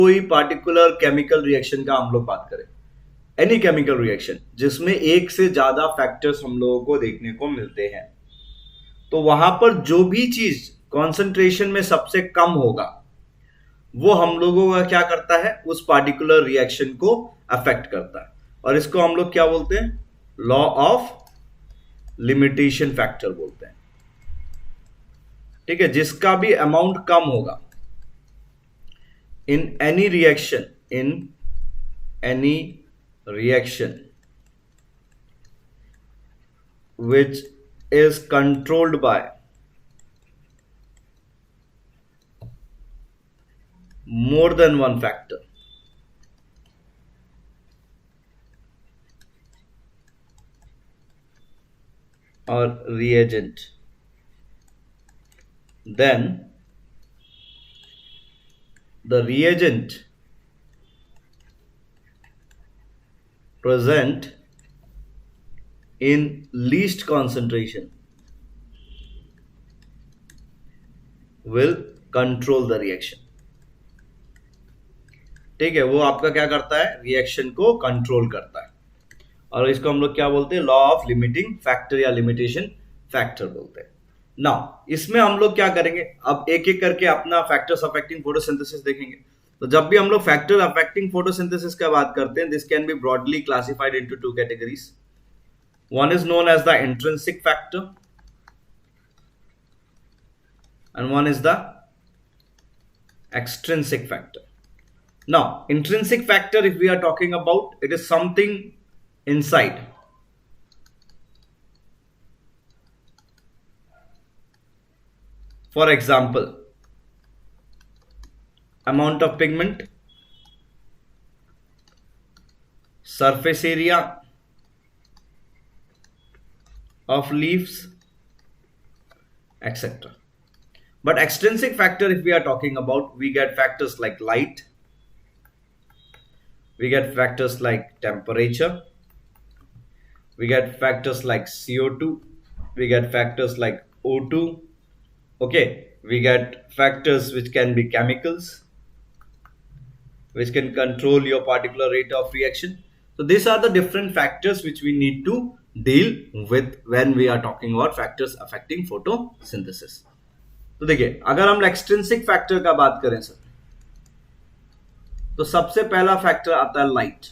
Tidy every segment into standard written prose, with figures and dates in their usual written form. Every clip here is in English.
कोई particular chemical reaction का हम लोग बात करें, एनी केमिकल रिएक्शन जिसमें एक से ज्यादा फैक्टर्स हम लोगों को देखने को मिलते हैं, तो वहां पर जो भी चीज कॉन्सेंट्रेशन में सबसे कम होगा वो हम लोगों का क्या करता है, उस पार्टिकुलर रिएक्शन को अफेक्ट करता है। और इसको हम लोग क्या बोलते हैं, लॉ ऑफ लिमिटेशन फैक्टर बोलते हैं। ठीक है, जिसका भी अमाउंट कम होगा in any reaction which is controlled by more than one factor or reagent, then the reagent present in least concentration will control the reaction। ठीक है, वो आपका क्या करता है, रिएक्शन को कंट्रोल करता है। और इसको हम लोग क्या बोलते हैं, लॉ ऑफ लिमिटिंग फैक्टर या लिमिटेशन फैक्टर बोलते हैं। नाउ इसमें हम लोग क्या करेंगे, अब एक एक करके अपना फैक्टर्स अफेक्टिंग फोटोसिंथेसिस देखेंगे। तो जब भी हम लोग फैक्टर अफेक्टिंग फोटोसिंथेसिस का बात करते हैं, this can be broadly classified into two categories. One is known as the intrinsic factor and one is the extrinsic factor. Now intrinsic factor, if we are talking about, it is something inside. For example, amount of pigment, surface area of leaves, etc. But extrinsic factor, if we are talking about, we get factors like light, we get factors like temperature, we get factors like CO2, we get factors like O2, okay, we get factors which can be chemicals, which can control your particular rate of reaction. So these are the different factors which we need to deal with when we are talking about factors affecting photosynthesis. तो देखिए, अगर हम extrinsic factor का बात करें sir, तो सबसे पहला फैक्टर आता है लाइट।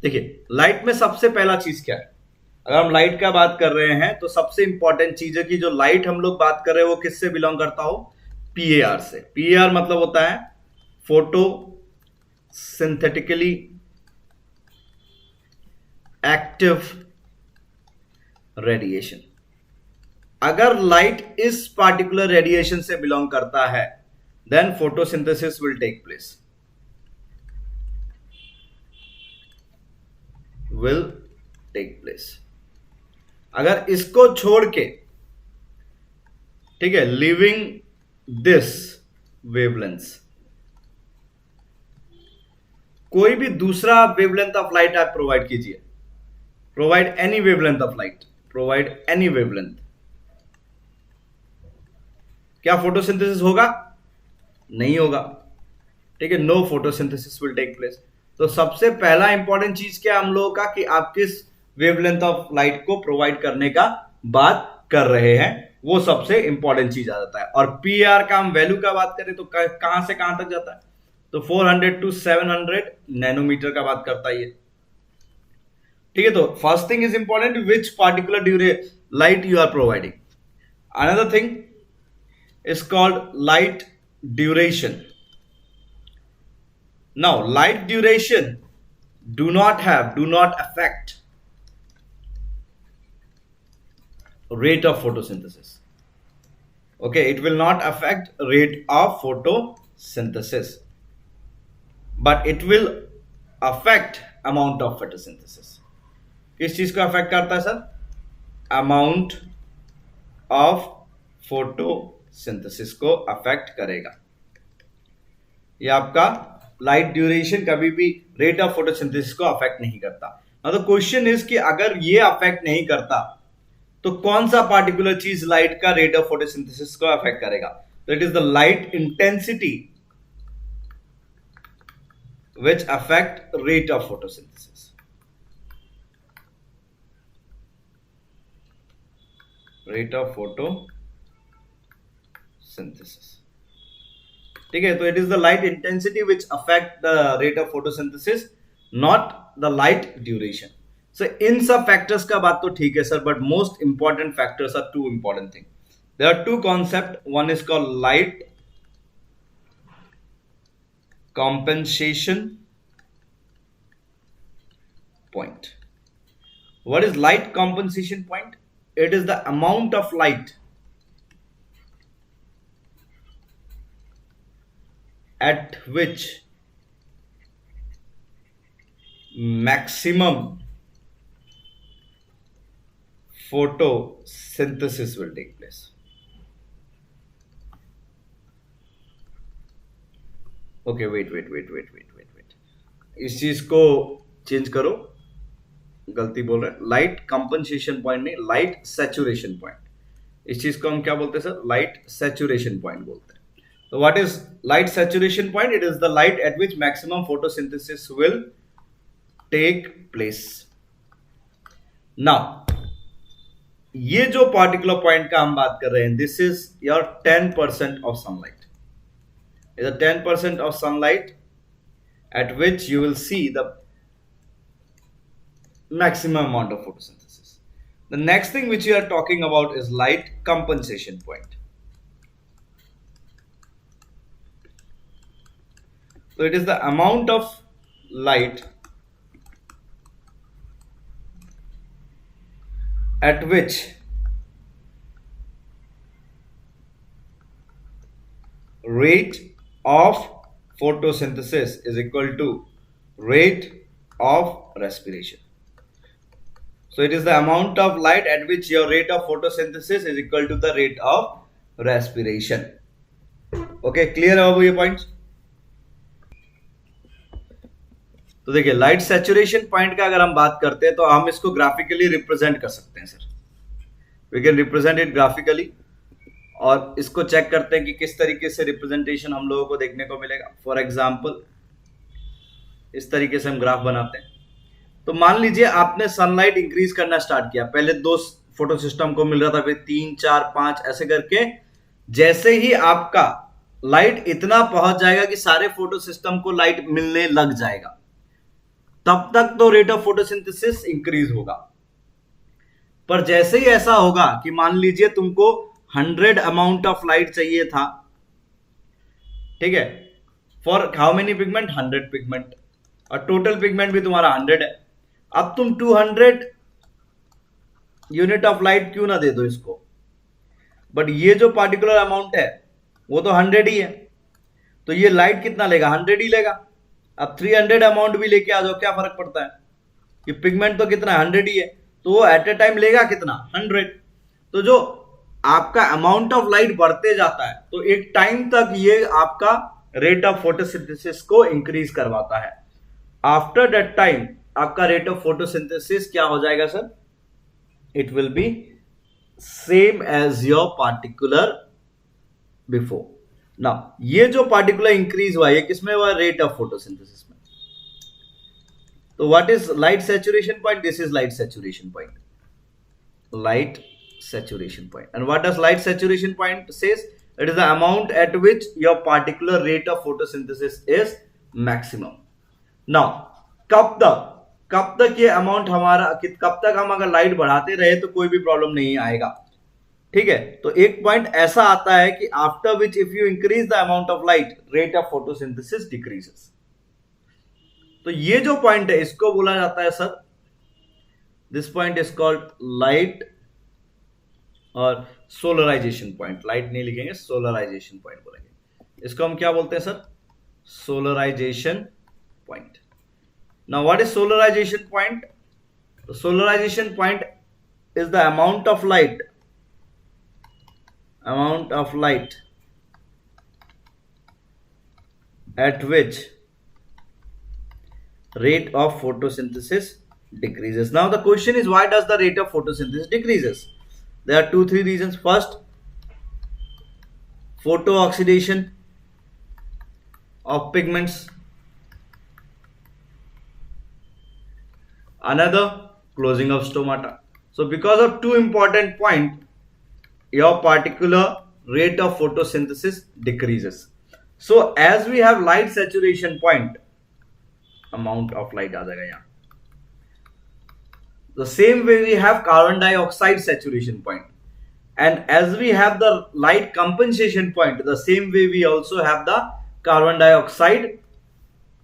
देखिए, लाइट में सबसे पहला चीज क्या है, अगर हम लाइट का बात कर रहे हैं तो सबसे इंपॉर्टेंट चीज है कि जो लाइट हम लोग बात कर रहे हैं वो किससे बिलोंग करता हो, पीएआर से। पीएआर मतलब होता है फोटो सिंथेटिकली एक्टिव रेडिएशन। अगर लाइट इस पार्टिकुलर रेडिएशन से बिलोंग करता है, then photosynthesis will take place, अगर इसको छोड़ के, ठीक है, लिविंग दिस वेवलेंथ, कोई भी दूसरा वेवलेंथ ऑफ लाइट आप प्रोवाइड कीजिए, provide any wavelength of light, provide any wavelength, क्या फोटोसिंथेसिस होगा, नहीं होगा। ठीक है, no photosynthesis will take place. तो सबसे पहला इंपॉर्टेंट चीज क्या हम लोगों का, कि आप किस वेवलेंथ ऑफ लाइट को प्रोवाइड करने का बात कर रहे हैं, वो सबसे इंपॉर्टेंट चीज आ जाता है। और पीआर का हम वैल्यू का बात करें तो कहां से कहां तक जाता है, तो 400 to 700 नैनोमीटर का बात करता है ये। ठीक है, तो first thing is important, which particular light you are providing. Another thing is called light duration. Now light duration do not affect rate of photosynthesis. Okay, it will not affect rate of photosynthesis, but it will affect amount of photosynthesis. किस चीज को affect करता है sir, amount of photosynthesis को affect करेगा। ये आपका light duration कभी भी रेट ऑफ फोटोसिंथेसिस को अफेक्ट नहीं करता। तो क्वेश्चन इज कि अगर ये अफेक्ट नहीं करता तो कौन सा पार्टिकुलर चीज लाइट का रेट ऑफ फोटोसिंथेसिस को अफेक्ट करेगा, तो it is the light intensity which affect rate of photosynthesis. Rate of photosynthesis. ठीक है, तो it is the light intensity which affect the rate of photosynthesis, not the light duration. So इन सब factors का बात तो ठीक है sir, but most important factors are two important things. There are two concepts. One is called light compensation point. What is light compensation point? It is the amount of light at which maximum photosynthesis will take place. Okay, wait. इस चीज को change करो, गलती बोल रहे हैं. Light compensation point नहीं, light saturation point. इस चीज को हम क्या बोलते हैं सर? लाइट सैचुरेशन पॉइंट बोलते हैं. So what is light saturation point? It is the light at which maximum photosynthesis will take place. Now, ये जो particular point का हम बात कर रहे हैं, this is your 10% of sunlight. It is a 10% of sunlight at which you will see the maximum amount of photosynthesis. The next thing which we are talking about is light compensation point. So it is the amount of light at which rate of photosynthesis is equal to rate of respiration. So it is the amount of light at which your rate of photosynthesis is equal to the rate of respiration. Okay, clear अब ये points? तो देखिए, light saturation point का अगर हम बात करते हैं तो हम इसको ग्राफिकली रिप्रेजेंट कर सकते हैं sir. We can represent it graphically, और इसको चेक करते हैं कि किस तरीके से रिप्रेजेंटेशन हम लोगों को देखने को मिलेगा. फॉर एग्जांपल, इस तरीके से हम ग्राफ बनाते हैं. तो मान लीजिए आपने सनलाइट इंक्रीज करना स्टार्ट किया. पहले 2 फोटो सिस्टम को मिल रहा था, फिर 3, 4, 5 ऐसे करके. जैसे ही आपका लाइट इतना पहुंच जाएगा कि सारे फोटो सिस्टम को लाइट मिलने लग जाएगा, तब तक तो रेट ऑफ फोटोसिंथेसिस इंक्रीज होगा. पर जैसे ही ऐसा होगा कि मान लीजिए तुमको 100 अमाउंट ऑफ लाइट चाहिए था, ठीक है, for how many pigment? 100 pigment, और टोटल पिगमेंट भी तुम्हारा 100 है. अब तुम 200 यूनिट ऑफ लाइट क्यों ना दे दो इसको, बट ये जो पार्टिकुलर अमाउंट है वो तो 100 ही है, तो ये लाइट कितना लेगा? 100 ही लेगा. अब 300 अमाउंट भी लेके आ जाओ, क्या फर्क पड़ता है? कि पिगमेंट तो कितना 100 ही है, तो वो एट ए टाइम लेगा कितना? 100. तो जो आपका अमाउंट ऑफ लाइट बढ़ते जाता है, तो एक टाइम तक ये आपका रेट ऑफ फोटोसिंथेसिस को इंक्रीज करवाता है. आफ्टर दैट टाइम आपका रेट ऑफ फोटोसिंथेसिस क्या हो जाएगा sir? It will be same as your particular before. ना, ये जो पार्टिकुलर इंक्रीज हुआ है किसमें हुआ? रेट ऑफ फोटोसिंथेसिस में. तो what is light saturation point? This is light saturation point. Light saturation point. And what does light saturation point says? It is the amount at which your particular rate of photosynthesis is maximum. Now, कब तक ये amount हमारा, कब तक हम अगर light बढ़ाते रहे तो कोई भी प्रॉब्लम नहीं आएगा, ठीक है. तो एक पॉइंट ऐसा आता है कि after which if you increase the amount of light, rate of photosynthesis decreases. तो ये जो पॉइंट है इसको बोला जाता है sir, this point is called light और सोलराइजेशन पॉइंट. लाइट नहीं लिखेंगे, सोलराइजेशन पॉइंट बोलेंगे. इसको हम क्या बोलते हैं sir? Solarization point. Now what is solarization point? Solarization point is the amount of light at which rate of photosynthesis decreases. Now the question is, why does the rate of photosynthesis decreases? There are 2-3 reasons. First, photooxidation of pigments. another closing of stomata. So because of two important points, your particular rate of photosynthesis decreases. So as we have light saturation point, amount of light आ जाएगा यहाँ. The same way we have carbon dioxide saturation point, and as we have the light compensation point, the same way we also have the carbon dioxide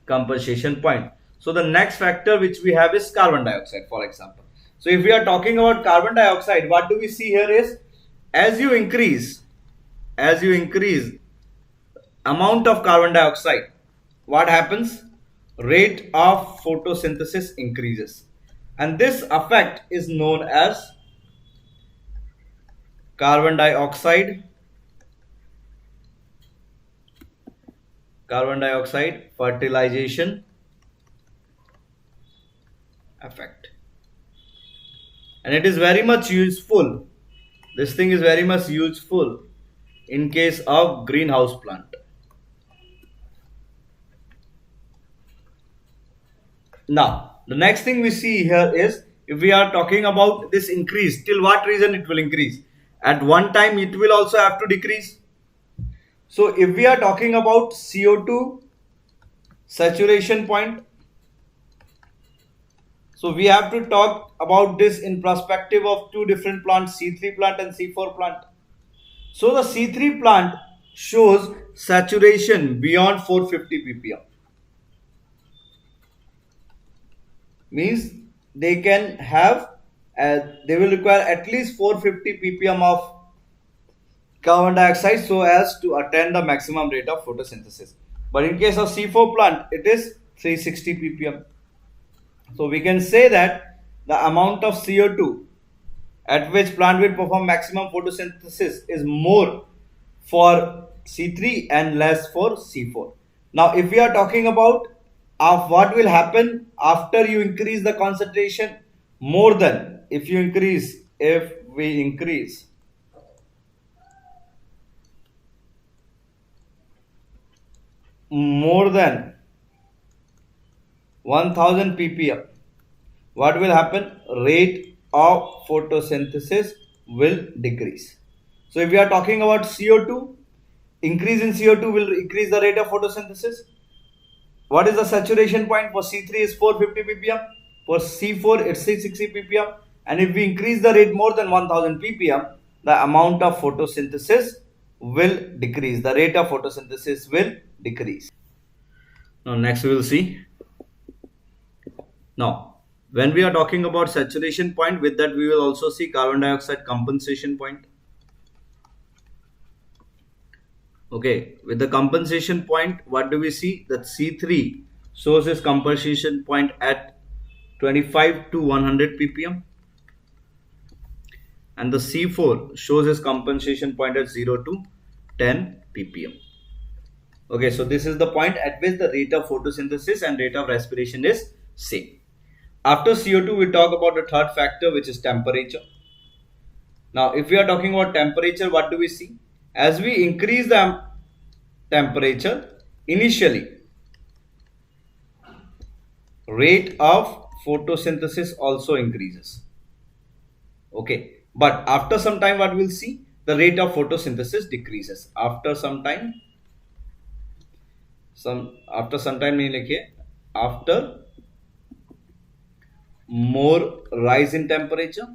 compensation point. So the next factor which we have is carbon dioxide, for example. So if we are talking about carbon dioxide, what do we see here is, as you increase amount of carbon dioxide, what happens? Rate of photosynthesis increases, and this effect is known as carbon dioxide fertilization effect. And it is very much useful. This thing is very much useful in case of greenhouse plant. Now, the next thing we see here is, if we are talking about this increase, till what reason it will increase? At one time it will also have to decrease. So if we are talking about CO2 saturation point, so we have to talk about this in perspective of two different plants, C3 plant and C4 plant. So the C3 plant shows saturation beyond 450 ppm. Means they can have, they will require at least 450 ppm of carbon dioxide so as to attain the maximum rate of photosynthesis. But in case of C4 plant, it is 360 ppm. So we can say that the amount of CO2 at which plant will perform maximum photosynthesis is more for C3 and less for C4. Now if we are talking about of what will happen after you increase the concentration more than, if we increase more than 1000 ppm, what will happen? Rate of photosynthesis will decrease. So if we are talking about CO2, increase in CO2 will increase the rate of photosynthesis. What is the saturation point? For C3 is 450 ppm, for C4 it's 360 ppm, and if we increase the rate more than 1000 ppm, the amount of photosynthesis will decrease, the rate of photosynthesis will decrease. Now next we will see. Now when we are talking about saturation point, with that we will also see carbon dioxide compensation point. Okay, with the compensation point, what do we see? That C3 shows its compensation point at 25 to 100 ppm, and the C4 shows its compensation point at 0 to 10 ppm. Okay, so this is the point at which the rate of photosynthesis and rate of respiration is same. After CO2, we talk about the third factor, which is temperature. Now, if we are talking about temperature, what do we see? As we increase the temperature, initially, rate of photosynthesis also increases. Okay, but after some time, what we'll see? The rate of photosynthesis decreases. After some time, नहीं लिखिए, after more rise in temperature,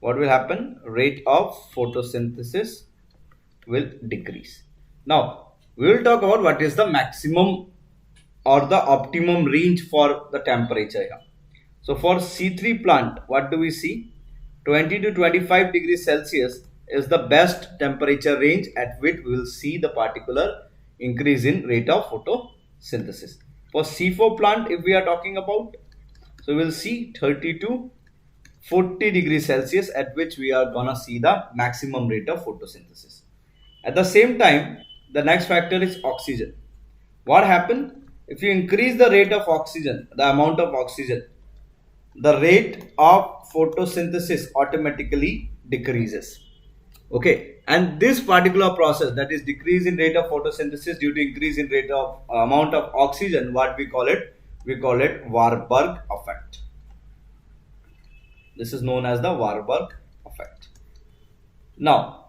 what will happen? Rate of photosynthesis will decrease. Now we will talk about what is the maximum or the optimum range for the temperature here. So for C3 plant, what do we see? 20 to 25 degrees Celsius is the best temperature range at which we will see the particular increase in rate of photosynthesis. For C4 plant, if we are talking about, so we will see 30 to 40 degrees Celsius at which we are gonna see the maximum rate of photosynthesis. At the same time, the next factor is oxygen. What happens? If you increase the rate of oxygen, the amount of oxygen, the rate of photosynthesis automatically decreases. Okay, and this particular process, that is decrease in rate of photosynthesis due to increase in rate of amount of oxygen, what we call it, we call it Warburg effect. This is known as the Warburg effect. Now,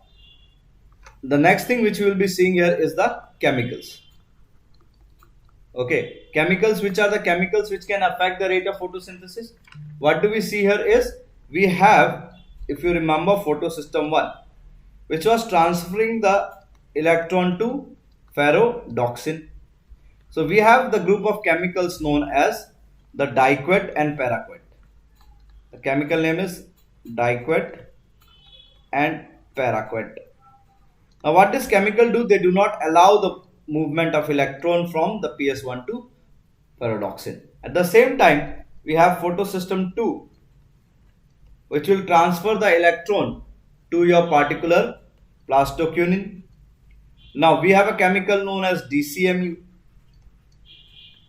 the next thing which we will be seeing here is the chemicals. Okay, chemicals, which are the chemicals which can affect the rate of photosynthesis? What do we see here is, we have, if you remember, photosystem 1, which was transferring the electron to ferrodoxin. So we have the group of chemicals known as the diquat and paraquat. The chemical name is diquat and paraquat. Now what does chemical do? They do not allow the movement of electron from the PS1 to ferrodoxin. At the same time, we have photosystem 2, which will transfer the electron to your particular plastoquinone. Now we have a chemical known as DCMU.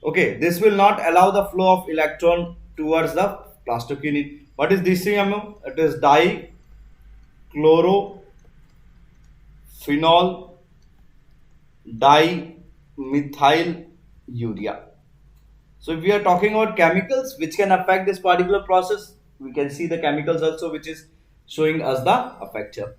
Okay, this will not allow the flow of electron towards the plastoquinone. What is DCMU? It is dichlorophenol dimethylurea. So if we are talking about chemicals which can affect this particular process, we can see the chemicals also which is showing us the effect here.